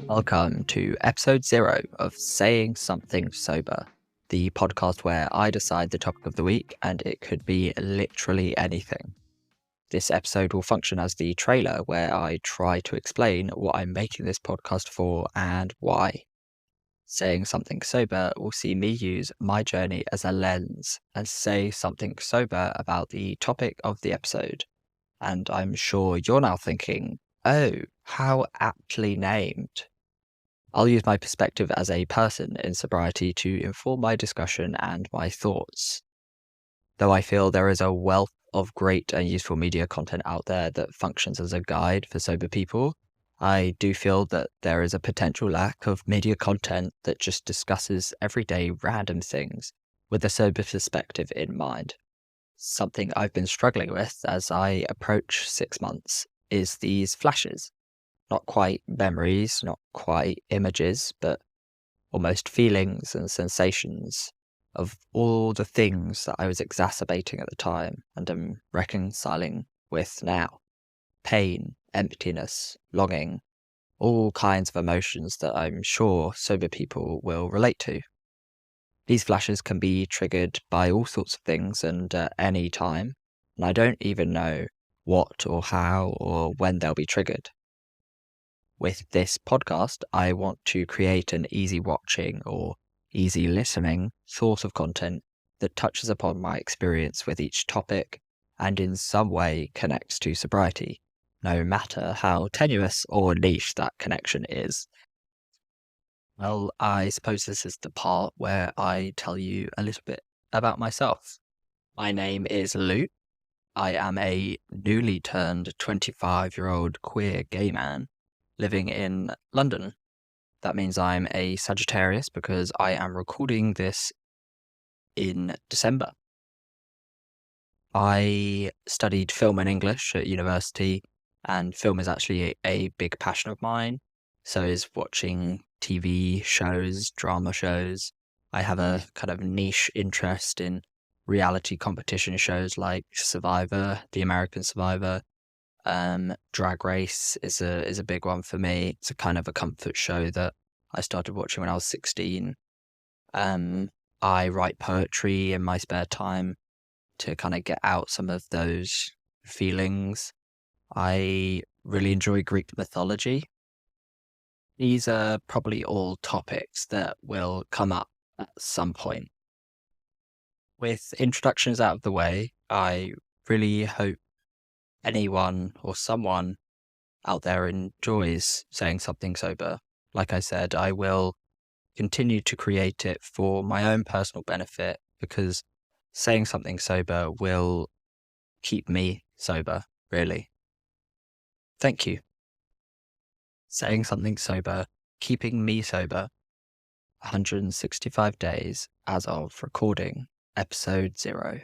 Welcome to episode 0 of Saying Something Sober, the podcast where I decide the topic of the week and it could be literally anything. This episode will function as the trailer where I try to explain what I'm making this podcast for and why. Saying Something Sober will see me use my journey as a lens and say something sober about the topic of the episode. And I'm sure you're now thinking, oh, how aptly named. I'll use my perspective as a person in sobriety to inform my discussion and my thoughts. Though I feel there is a wealth of great and useful media content out there that functions as a guide for sober people, I do feel that there is a potential lack of media content that just discusses everyday random things with a sober perspective in mind. Something I've been struggling with as I approach 6 months is these flashes. Not quite memories, not quite images, but almost feelings and sensations of all the things that I was exacerbating at the time and am reconciling with now. Pain, emptiness, longing, all kinds of emotions that I'm sure sober people will relate to. These flashes can be triggered by all sorts of things and at any time, and I don't even know what or how or when they'll be triggered. With this podcast, I want to create an easy watching or easy listening source of content that touches upon my experience with each topic and in some way connects to sobriety, no matter how tenuous or niche that connection is. Well, I suppose this is the part where I tell you a little bit about myself. My name is Luke. I am a newly turned 25-year-old queer gay man living in London. That means I'm a Sagittarius because I am recording this in December. I studied film and English at university, and film is actually a big passion of mine. So is watching TV shows, drama shows. I have a kind of niche interest in reality competition shows like Survivor, The American Survivor. Drag Race is a big one for me. It's a kind of a comfort show that I started watching when I was 16. I write poetry in my spare time to kind of get out some of those feelings. I really enjoy Greek mythology. These are probably all topics that will come up at some point. With introductions out of the way, I really hope anyone or someone out there enjoys saying something sober. Like I said, I will continue to create it for my own personal benefit because saying something sober will keep me sober, really. Thank you. Saying something sober, keeping me sober, 165 days as of recording, episode 0.